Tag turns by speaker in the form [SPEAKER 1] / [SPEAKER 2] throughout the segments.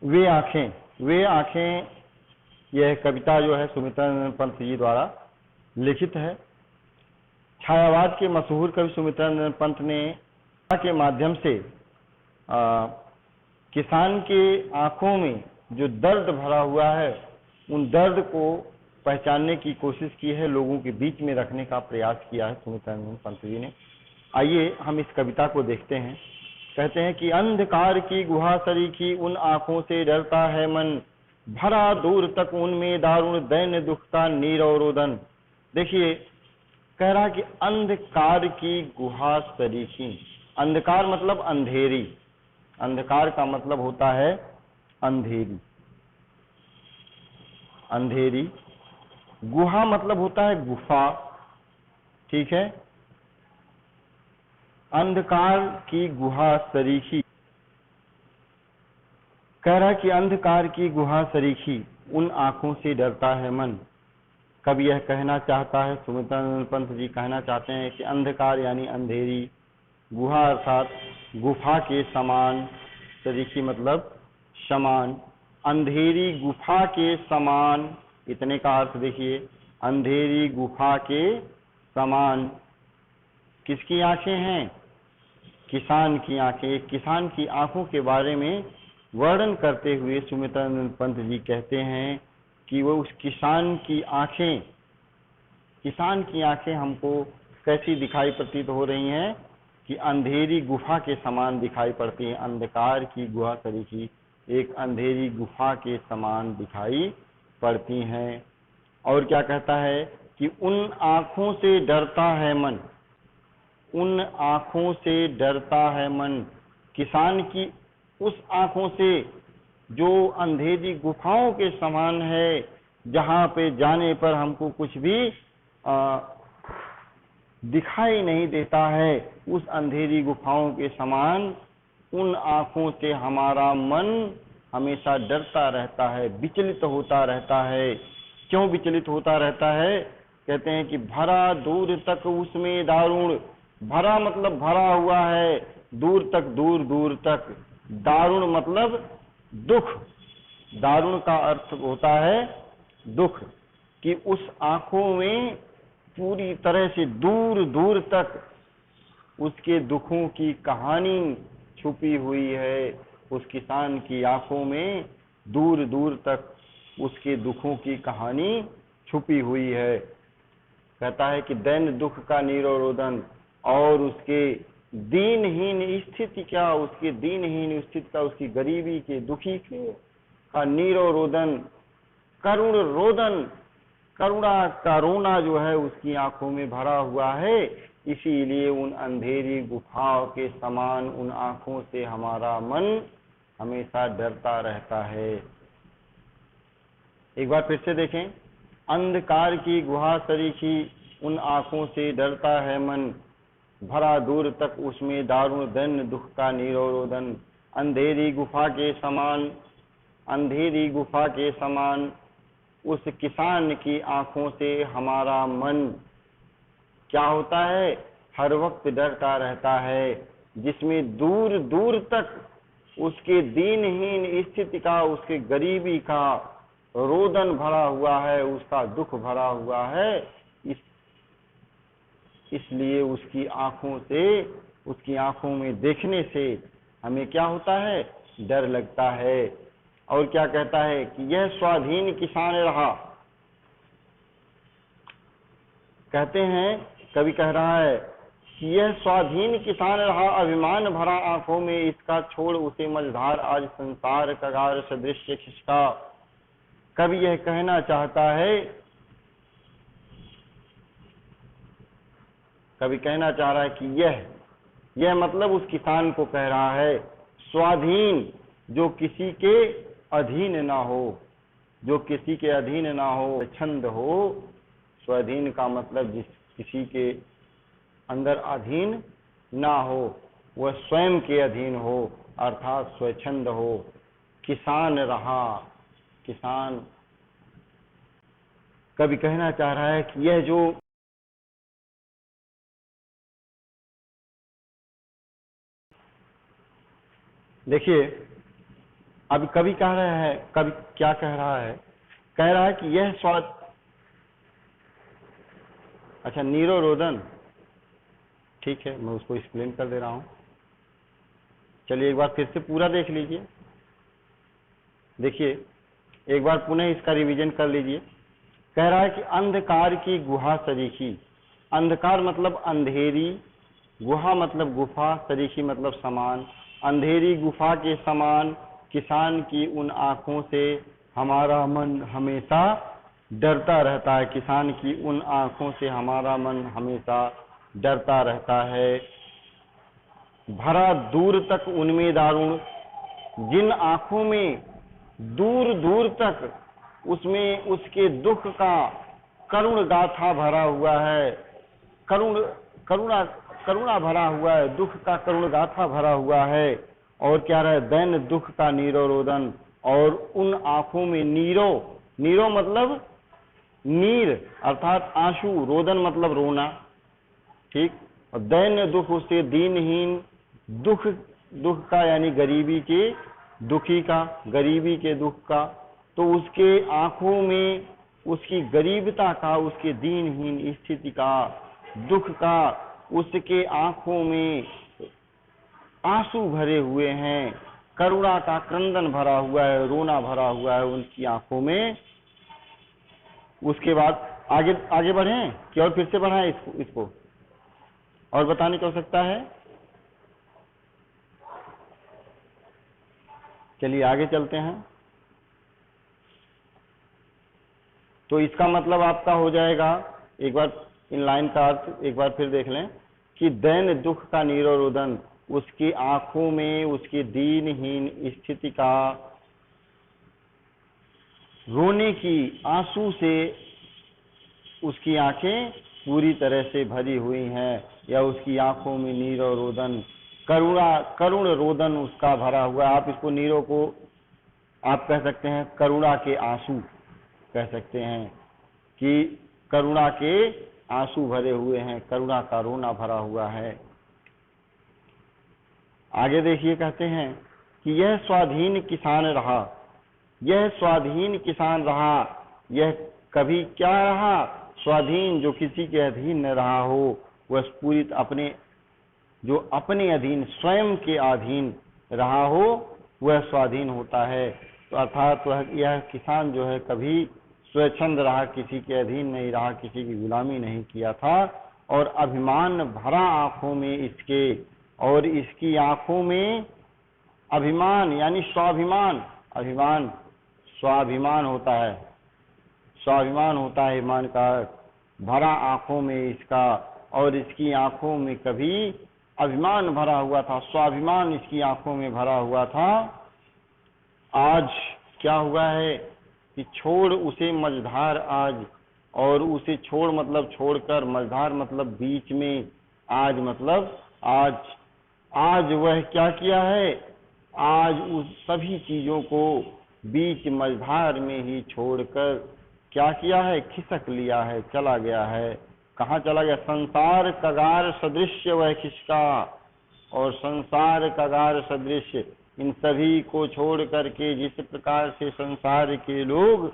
[SPEAKER 1] वे आंखें, वे आंखें, यह कविता जो है सुमित्रानंद पंत जी द्वारा लिखित है। छायावाद के मशहूर कवि सुमित्रानंद पंत ने के माध्यम से किसान के आंखों में जो दर्द भरा हुआ है, उन दर्द को पहचानने की कोशिश की है, लोगों के बीच में रखने का प्रयास किया है सुमित्रानंद पंत जी ने। आइए हम इस कविता को देखते हैं। कहते हैं कि अंधकार की गुहा सरीखी उन आंखों से डरता है मन, भरा दूर तक उनमें दारुण दैन्य दुख का नीर और रोदन। देखिए, कह रहा कि अंधकार की गुहा सरीखी। अंधकार मतलब अंधेरी, अंधकार का मतलब होता है अंधेरी, अंधेरी। गुहा मतलब होता है गुफा, ठीक है। अंधकार की गुहा सरीखी, कह रहा कि अंधकार की गुहा सरीखी उन आंखों से डरता है मन। कवि यह कहना चाहता है, सुमित्रानंद पंत जी कहना चाहते हैं कि अंधकार यानी अंधेरी, गुहा अर्थात गुफा के समान, सरीखी मतलब समान, अंधेरी गुफा के समान। इतने का अर्थ देखिए, अंधेरी गुफा के समान। किसकी आंखें हैं? किसान की आंखें। किसान की आंखों के बारे में वर्णन करते हुए सुमित्रानंद पंत जी कहते हैं कि वो उस किसान की आंखें, किसान की आंखें हमको कैसी दिखाई प्रतीत हो रही हैं कि अंधेरी गुफा के समान दिखाई पड़ती है। अंधकार की गुहा सरीखी एक अंधेरी गुफा के समान दिखाई पड़ती हैं। और क्या कहता है कि उन आंखों से डरता है मन, उन आंखों से डरता है मन। किसान की उस आंखों से जो अंधेरी गुफाओं के समान है, जहां पे जाने पर हमको कुछ भी दिखाई नहीं देता है, उस अंधेरी गुफाओं के समान उन आंखों से हमारा मन हमेशा डरता रहता है, विचलित होता रहता है। क्यों विचलित होता रहता है? कहते हैं कि भरा दूर तक उसमें दारुण, भरा मतलब भरा हुआ है, दूर तक, दूर दूर तक। दारुण मतलब दुख, दारुण का अर्थ होता है दुख, कि उस आंखों में पूरी तरह से दूर दूर तक उसके दुखों की कहानी छुपी हुई है। उस किसान की आंखों में दूर दूर तक उसके दुखों की कहानी छुपी हुई है। कहता है कि दैन्य दुख का नीरोरोदन, और उसके दीनहीन स्थिति, क्या उसके दीनहीन स्थिति का, उसकी गरीबी के, दुखी के का नीरोरोदन, करुण रोदन, करुणा का रोना जो है उसकी आंखों में भरा हुआ है। इसीलिए उन अंधेरी गुफाओं के समान उन आंखों से हमारा मन हमेशा डरता रहता है। एक बार फिर से देखें, अंधकार की गुहा सरीखी उन आंखों से डरता है मन, भरा दूर तक उसमें दारुण दैन्य दुख का नीरोरोदन। अंधेरी गुफा के समान, अंधेरी गुफा के समान उस किसान की आंखों से हमारा मन क्या होता है? हर वक्त डरता रहता है, जिसमें दूर दूर तक उसके दीनहीन स्थिति का, उसके गरीबी का रोदन भरा हुआ है, उसका दुख भरा हुआ है। इसलिए उसकी आंखों से, उसकी आंखों में देखने से हमें क्या होता है? डर लगता है। और क्या कहता है कि यह स्वाधीन किसान रहा। कहते हैं, कवि कह रहा है कि यह स्वाधीन किसान रहा, अभिमान भरा आंखों में इसका, छोड़ उसे मझधार आज संसार कगार सदृश्य खिसका। कवि यह कहना चाहता है, कवि कहना चाह रहा है कि यह मतलब उस किसान को कह रहा है, स्वाधीन, जो किसी के अधीन ना हो, जो किसी के अधीन ना हो, छंद हो। स्वाधीन का मतलब जिस किसी के अंदर अधीन ना हो, वह स्वयं के अधीन हो, अर्थात स्वच्छंद हो। किसान रहा, किसान। कवि कहना चाह रहा है कि यह जो देखिए, अब कवि कह रहा है, कवि क्या कह रहा है? कह रहा है कि यह स्वाद, अच्छा नीरो रोदन, ठीक है मैं उसको एक्सप्लेन कर दे रहा हूं। चलिए एक बार फिर से पूरा देख लीजिए। देखिए एक बार पुनः इसका रिवीजन कर लीजिए। कह रहा है कि अंधकार की गुहा सरीखी, अंधकार मतलब अंधेरी, गुहा मतलब गुफा, सरीखी मतलब समान, अंधेरी गुफा के समान किसान की उन आंखों से हमारा मन हमेशा डरता रहता है। किसान की उन आंखों से हमारा मन हमेशा डरता रहता है। भरा दूर तक उनमें दारुण, जिन आंखों में दूर दूर तक उसमें उसके दुख का करुण गाथा भरा हुआ है, करुणा करुणा भरा हुआ है, दुख का करुण गाथा भरा हुआ है। और क्या रहा है? दैन दुख का नीरो रोदन, और उन आंखों में नीरो, नीरो मतलब नीर अर्थात आंसू, रोदन मतलब रोना, ठीक। और दैन्य दुख उससे दीनहीन, दुख, दुख का यानी गरीबी के, दुखी का, गरीबी के दुख का, तो उसके आंखों में उसकी गरीबता का, उसके दीनहीन स्थिति का, दुख का, उसके आंखों में आंसू भरे हुए हैं, करुणा का क्रंदन भरा हुआ है, रोना भरा हुआ है उनकी आंखों में। उसके बाद आगे आगे बढ़ें कि और फिर से बढ़ाएं इसको और बताने की आवश्यकता है? चलिए आगे चलते हैं। तो इसका मतलब आपका हो जाएगा, एक बार इन लाइन का अर्थ एक बार फिर देख लें कि दैन दुख का नीरो रोदन, उसकी आंखों में उसकी दीनहीन स्थिति का, रोने की आंसू से उसकी आंखें पूरी तरह से भरी हुई हैं, या उसकी आंखों में नीरो रोदन, करुण रोदन उसका भरा हुआ। आप इसको नीरो को आप कह सकते हैं करुणा के आंसू कह सकते हैं, कि करुणा के आंसू भरे हुए हैं, करुणा का रोना भरा हुआ है। आगे देखिए कहते हैं कि यह स्वाधीन किसान रहा, यह स्वाधीन किसान रहा, यह कभी क्या रहा? स्वाधीन, जो किसी के अधीन न रहा हो, वह पूरी अपने, जो अपने अधीन, स्वयं के अधीन रहा हो, वह स्वाधीन होता है। तो अर्थात वह यह किसान जो है कभी स्वच्छंद रहा, किसी के अधीन नहीं रहा, किसी की गुलामी नहीं किया था। और अभिमान भरा आंखों में इसके, और इसकी आंखों में अभिमान यानी स्वाभिमान, अभिमान स्वाभिमान होता है, स्वाभिमान होता है ईमान का, भरा आंखों में इसका, और इसकी आंखों में कभी अभिमान भरा हुआ था, स्वाभिमान इसकी आंखों में भरा हुआ था। आज क्या हुआ है कि छोड़ उसे मझधार आज, और उसे छोड़ मतलब छोड़कर, मझधार मतलब बीच में, आज मतलब आज, आज वह क्या किया है? आज उस सभी चीजों को बीच मझधार में ही छोड़कर क्या किया है? खिसक लिया है, चला गया है। कहाँ चला गया? संसार कगार सदृश्य वह खिसका, और संसार कगार सदृश्य, इन सभी को छोड़ करके जिस प्रकार से संसार के लोग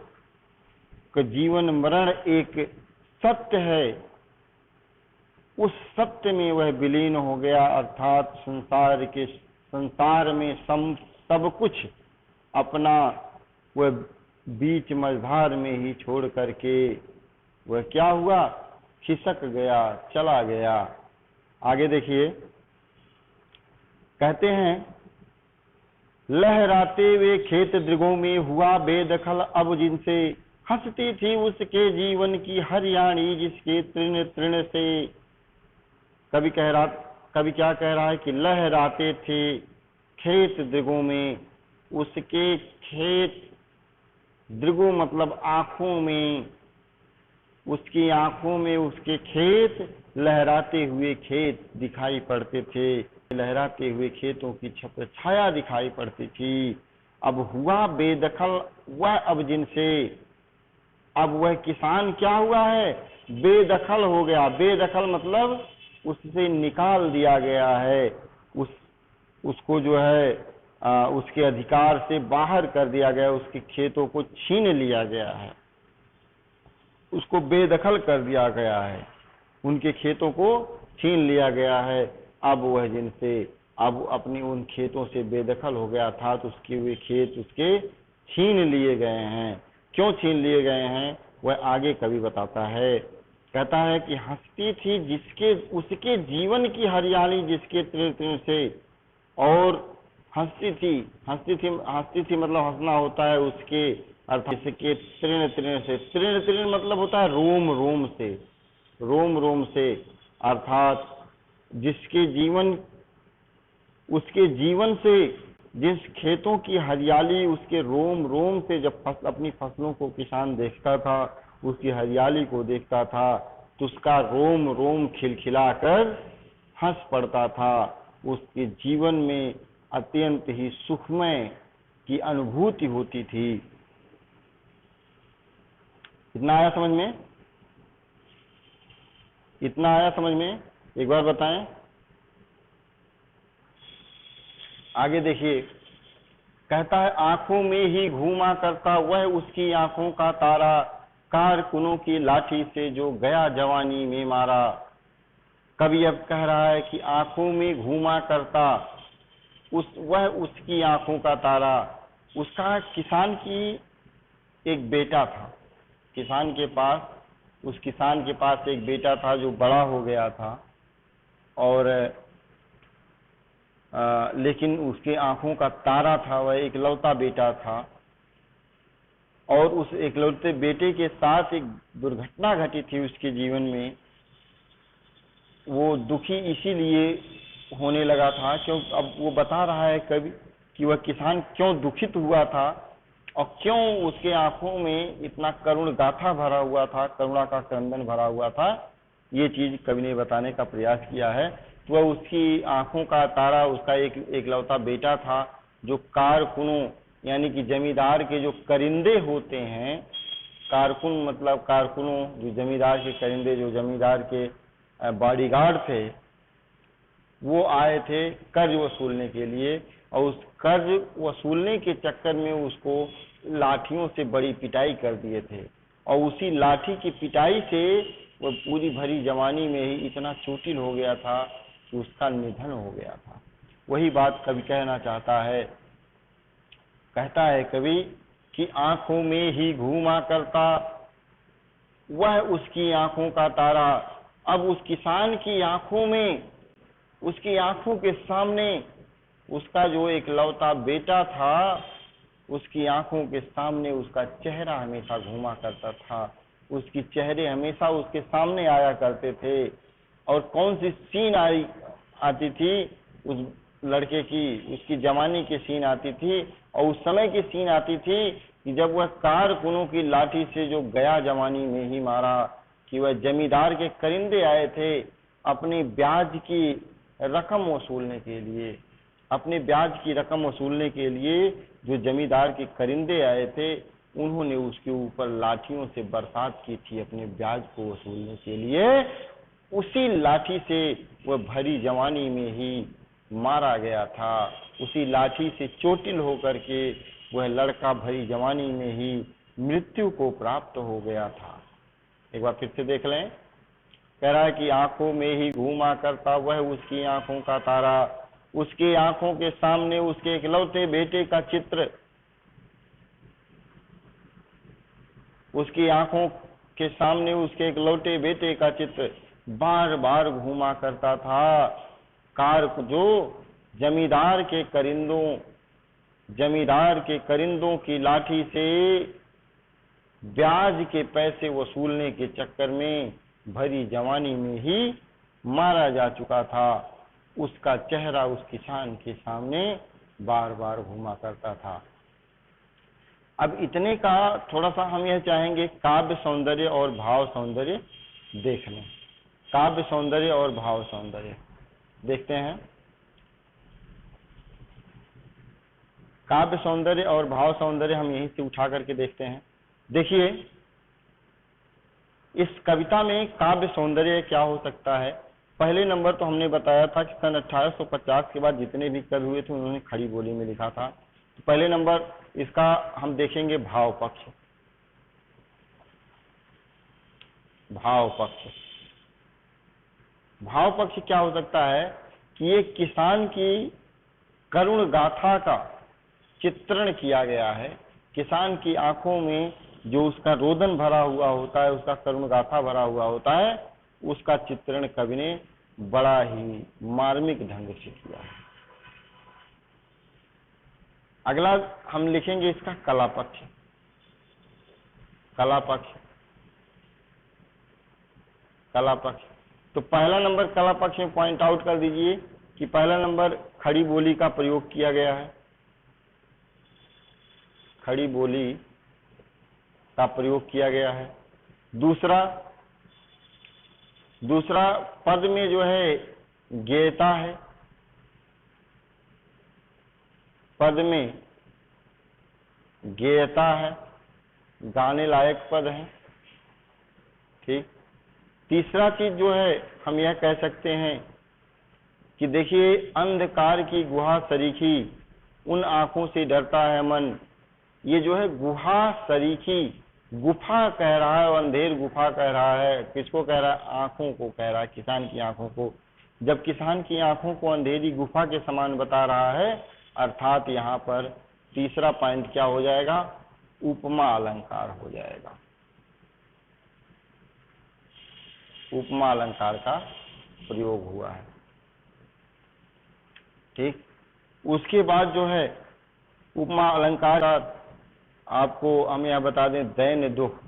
[SPEAKER 1] का जीवन मरण एक सत्य है, उस सत्य में वह विलीन हो गया। अर्थात संसार में सब कुछ अपना वह बीच मझधार में ही छोड़ करके वह क्या हुआ? खिसक गया, चला गया। आगे देखिए कहते हैं, लहराते वे खेत दृगों में हुआ बेदखल अब जिनसे, हंसती थी उसके जीवन की हरियाणी जिसके तृण तृण से। कभी क्या कह रहा है कि लहराते थे खेत दृगों में, उसके खेत, दृगो मतलब आंखों में, उसकी आंखों में उसके खेत, लहराते हुए खेत दिखाई पड़ते थे, लहराते हुए खेतों की छत्र छाया दिखाई पड़ती थी। अब हुआ बेदखल वह अब जिनसे, अब वह किसान क्या हुआ है? बेदखल हो गया। बेदखल मतलब उससे निकाल दिया गया है, उसको जो है उसके अधिकार से बाहर कर दिया गया, उसके खेतों को छीन लिया गया है, उसको बेदखल कर दिया गया है, उनके खेतों को छीन लिया गया है। अब वह जिनसे अब अपनी उन खेतों से बेदखल हो गया था, तो उसके वे खेत उसके छीन लिए गए हैं। क्यों छीन लिए गए हैं वह आगे कवि बताता है। कहता है कि हंसती थी जिसके उसके जीवन की हरियाली जिसके तृण तृण से, और हंसती थी मतलब हंसना होता है उसके अर्थात इसके तृण तृण से। तृण तृण मतलब होता है रोम रोम से, रोम रोम से, अर्थात जिसके जीवन उसके जीवन से, जिस खेतों की हरियाली उसके रोम रोम से, जब अपनी फसलों को किसान देखता था, उसकी हरियाली को देखता था, तो उसका रोम रोम खिलखिलाकर हंस पड़ता था। उसके जीवन में अत्यंत ही सुखमय की अनुभूति होती थी। इतना आया समझ में? इतना आया समझ में? एक बार बताएं। आगे देखिए, कहता है आंखों में ही घूमा करता वह उसकी आंखों का तारा, कारकुनों की लाठी से जो गया जवानी में मारा। कवि अब कह रहा है कि आंखों में घूमा करता वह उसकी आंखों का तारा। उसका किसान की एक बेटा था, किसान के पास, उस किसान के पास एक बेटा था जो बड़ा हो गया था, और लेकिन उसके आंखों का तारा था, वह इकलौता बेटा था। और उस इकलौते बेटे के साथ एक दुर्घटना घटी थी उसके जीवन में। वो दुखी इसीलिए होने लगा था क्योंकि अब वो बता रहा है कवि कि वह किसान क्यों दुखित हुआ था और क्यों उसके आंखों में इतना करुण गाथा भरा हुआ था, करुणा का क्रंदन भरा हुआ था। ये चीज कवि ने बताने का प्रयास किया है। तो वह उसकी आंखों का तारा उसका एक एकलौता बेटा था, जो कारकुनों यानी कि जमींदार के जो करिंदे होते हैं, कारकुन मतलब कारकुनों, जो जमींदार के करिंदे, जो जमींदार के बॉडीगार्ड थे, वो आए थे कर्ज वसूलने के लिए, और उस कर्ज वसूलने के चक्कर में उसको लाठियों से बड़ी पिटाई कर दिए थे। और उसी लाठी की पिटाई से वो पूरी भरी जवानी में ही इतना चोटिल हो गया था कि उसका निधन हो गया था। वही बात कवि कहना चाहता है। कहता है कवि कि आंखों में ही घूमा करता वह उसकी आंखों का तारा। अब उस किसान की आंखों में, उसकी आंखों के सामने उसका जो एक लौता बेटा था, उसकी आंखों के सामने उसका चेहरा हमेशा घूमा करता था। उसकी चेहरे हमेशा उसके सामने आया करते थे। और कौन सी सीन आती थी उस लड़के की, उसकी जवानी की सीन आती थी, और उस समय की सीन आती थी कि जब वह कारकुनों की लाठी से जो गया जवानी में ही मारा, कि वह जमींदार के करिंदे आए थे अपनी ब्याज की रकम वसूलने के लिए, अपने ब्याज की रकम वसूलने के लिए जो जमींदार के करिंदे आए थे, उन्होंने उसके ऊपर लाठियों से बरसात की थी अपने ब्याज को वसूलने के लिए। उसी लाठी से वह भरी जवानी में ही मारा गया था। उसी लाठी से चोटिल होकर के वह लड़का भरी जवानी में ही मृत्यु को प्राप्त हो गया था। एक बार फिर से देख लें। कह रहा है कि आंखों में ही घूमा करता वह उसकी आंखों का तारा, उसकी आंखों के सामने उसके इकलौते बेटे का चित्र, उसकी आंखों के सामने उसके इकलौते बेटे का चित्र बार बार घूमा करता था। जो जमींदार के करिंदों की लाठी से ब्याज के पैसे वसूलने के चक्कर में भरी जवानी में ही मारा जा चुका था। उसका चेहरा उस किसान के सामने बार बार घूमा करता था। अब इतने का थोड़ा सा हम यह चाहेंगे काव्य सौंदर्य और भाव सौंदर्य देख लें। काव्य सौंदर्य और भाव सौंदर्य देखते हैं। काव्य सौंदर्य और भाव सौंदर्य हम यहीं से उठा करके देखते हैं। देखिए, इस कविता में काव्य सौंदर्य क्या हो सकता है पहले नंबर तो हमने बताया था कि सन 1850 के बाद जितने भी कवि हुए थे उन्होंने खड़ी बोली में लिखा था। तो पहले नंबर इसका हम देखेंगे भाव पक्ष। भाव पक्ष, भाव पक्ष क्या हो सकता है कि ये किसान की करुण गाथा का चित्रण किया गया है। किसान की आंखों में जो उसका रोदन भरा हुआ होता है, उसका करुण गाथा भरा हुआ होता है, उसका चित्रण कवि ने बड़ा ही मार्मिक ढंग से किया है। अगला हम लिखेंगे इसका कला पक्ष। कला पक्ष, कला पक्ष। तो पहला नंबर कला पक्ष में पॉइंट आउट कर दीजिए कि पहला नंबर खड़ी बोली का प्रयोग किया गया है। खड़ी बोली का प्रयोग किया गया है। दूसरा पद में जो है गेयता है, पद में गेयता है, गाने लायक पद है। ठीक। तीसरा चीज जो है हम यह कह सकते हैं कि देखिए, अंधकार की गुहा सरीखी उन आंखों से डरता है मन। ये जो है गुहा सरीखी, गुफा कह रहा है और अंधेर गुफा कह रहा है। किसको कह रहा है? आंखों को कह रहा है, किसान की आंखों को। जब किसान की आंखों को अंधेरी गुफा के समान बता रहा है, अर्थात यहाँ पर तीसरा पॉइंट क्या हो जाएगा? उपमा अलंकार हो जाएगा। उपमा अलंकार का प्रयोग हुआ है। ठीक। उसके बाद जो है उपमा अलंकार का आपको हम यह बता दें, दैन्य दुख,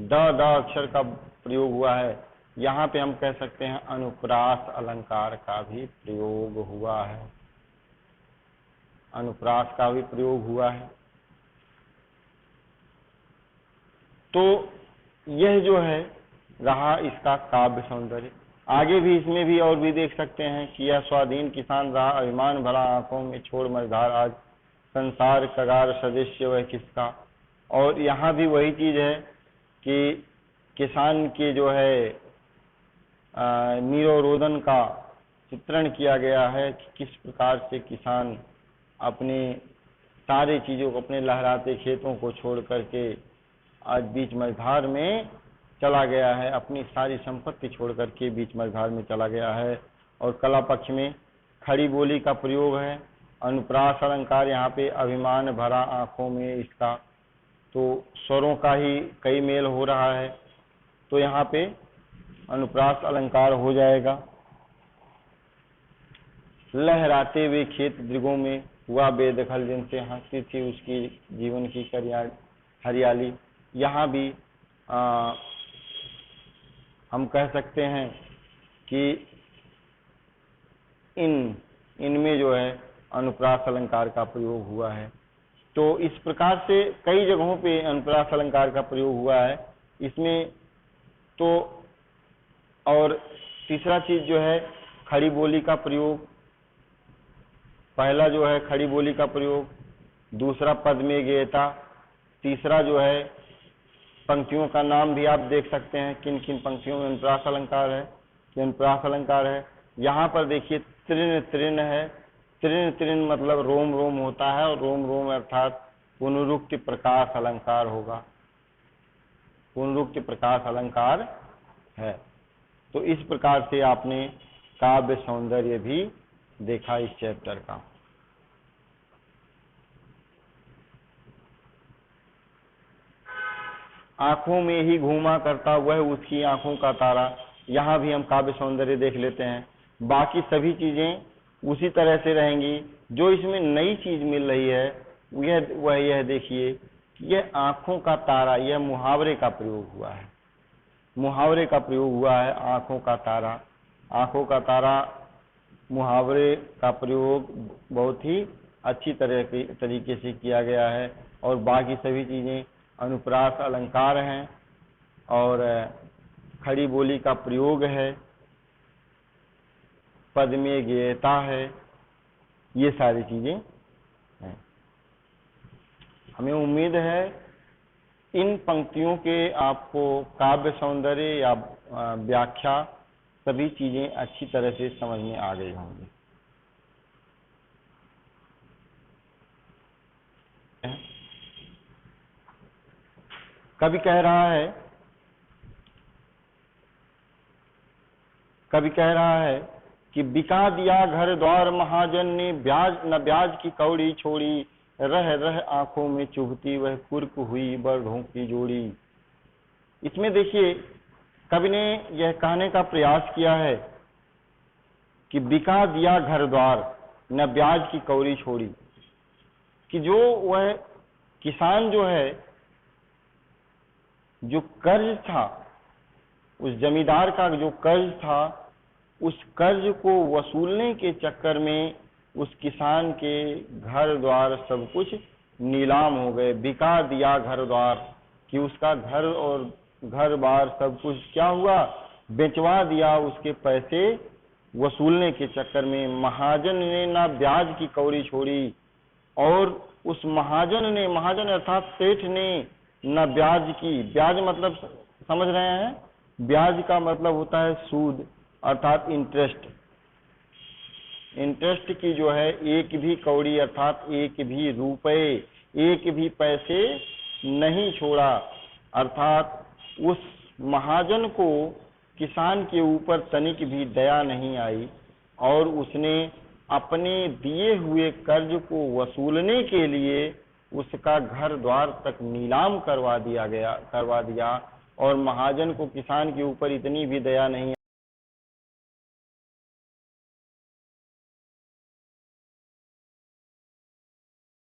[SPEAKER 1] द अक्षर का प्रयोग हुआ है। यहाँ पे हम कह सकते हैं अनुप्रास अलंकार का भी प्रयोग हुआ है। अनुप्रास का भी प्रयोग हुआ है। तो यह जो है रहा इसका काव्य सौंदर्य। आगे भी इसमें भी और भी देख सकते हैं कि यह स्वाधीन किसान रहा, अभिमान भरा आंखों में छोड़ मझधार आज, संसार कगार सदृश्य वह किसका। और यहाँ भी वही चीज है कि किसान के जो है नीरो रोदन का चित्रण किया गया है कि किस प्रकार से किसान अपने सारी चीजों को, अपने लहराते खेतों को छोड़ करके आज बीच मझधार में चला गया है, अपनी सारी संपत्ति छोड़ करके बीच मझधार में चला गया है। और कला पक्ष में खड़ी बोली का प्रयोग है। अनुप्रास अलंकार, यहाँ पे अभिमान भरा आंखों में, इसका तो स्वरों का ही कई मेल हो रहा है, तो यहाँ पे अनुप्रास अलंकार हो जाएगा। लहराते हुए खेत दृगों में हुआ बेदखल, जिनसे हंसती थी उसकी जीवन की हरियाली। यहाँ भी हम कह सकते हैं कि इनमें जो है अनुप्रास अलंकार का प्रयोग हुआ है। तो इस प्रकार से कई जगहों पे अनुप्रास अलंकार का प्रयोग हुआ है इसमें। तो और तीसरा चीज जो है खड़ी बोली का प्रयोग। पहला जो है खड़ी बोली का प्रयोग, दूसरा पद में गेयता, तीसरा जो है पंक्तियों का नाम भी आप देख सकते हैं किन किन पंक्तियों में अनुप्रास अलंकार है, कि अनुप्रास अलंकार है। यहाँ पर देखिए तृण तृण है। तृण तृण मतलब रोम रोम होता है, और रोम रोम अर्थात पुनरुक्ति प्रकाश अलंकार होगा। पुनरुक्ति प्रकाश अलंकार है। तो इस प्रकार से आपने काव्य सौंदर्य भी देखा इस चैप्टर का। आंखों में ही घूमा करता वह उसकी आंखों का तारा, यहाँ भी हम काव्य सौंदर्य देख लेते हैं। बाकी सभी चीजें उसी तरह से रहेंगी। जो इसमें नई चीज मिल रही है वह यह देखिए कि यह आंखों का तारा, यह मुहावरे का प्रयोग हुआ है। मुहावरे का प्रयोग हुआ है, आंखों का तारा। आंखों का तारा मुहावरे का प्रयोग बहुत ही अच्छी तरीके से किया गया है। और बाकी सभी चीजें अनुप्रास अलंकार हैं और खड़ी बोली का प्रयोग है, पद में गेयता है, ये सारी चीजें हैं। हमें उम्मीद है इन पंक्तियों के आपको काव्य सौंदर्य या व्याख्या सभी चीजें अच्छी तरह से समझ में आ गई होंगी। कवि कह रहा है कि बिका दिया घर द्वार महाजन ने, ब्याज न ब्याज की कौड़ी छोड़ी, रह रह आंखों में चुभती वह कुर्क हुई बरढ़ों की जोड़ी। इसमें देखिए कवि ने यह कहने का प्रयास किया है कि बिका दिया घर द्वार न ब्याज की कौड़ी छोड़ी, कि जो वह किसान जो है, जो कर्ज था, उस जमींदार का जो कर्ज था, उस कर्ज को वसूलने के चक्कर में उस किसान के घर द्वार सब कुछ नीलाम हो गए। बिका दिया घर द्वार, कि उसका घर और घर बार सब कुछ क्या हुआ, बेचवा दिया उसके पैसे वसूलने के चक्कर में। महाजन ने ना ब्याज की कौड़ी छोड़ी, और उस महाजन ने, महाजन अर्थात सेठ ने, न ब्याज की, ब्याज मतलब समझ रहे हैं, ब्याज का मतलब होता है सूद अर्थात इंटरेस्ट। इंटरेस्ट की जो है एक भी कौड़ी अर्थात एक भी रुपए, एक भी पैसे नहीं छोड़ा। अर्थात उस महाजन को किसान के ऊपर तनिक भी दया नहीं आई, और उसने अपने दिए हुए कर्ज को वसूलने के लिए उसका घर द्वार तक नीलाम करवा दिया। और महाजन को किसान के ऊपर इतनी भी दया नहीं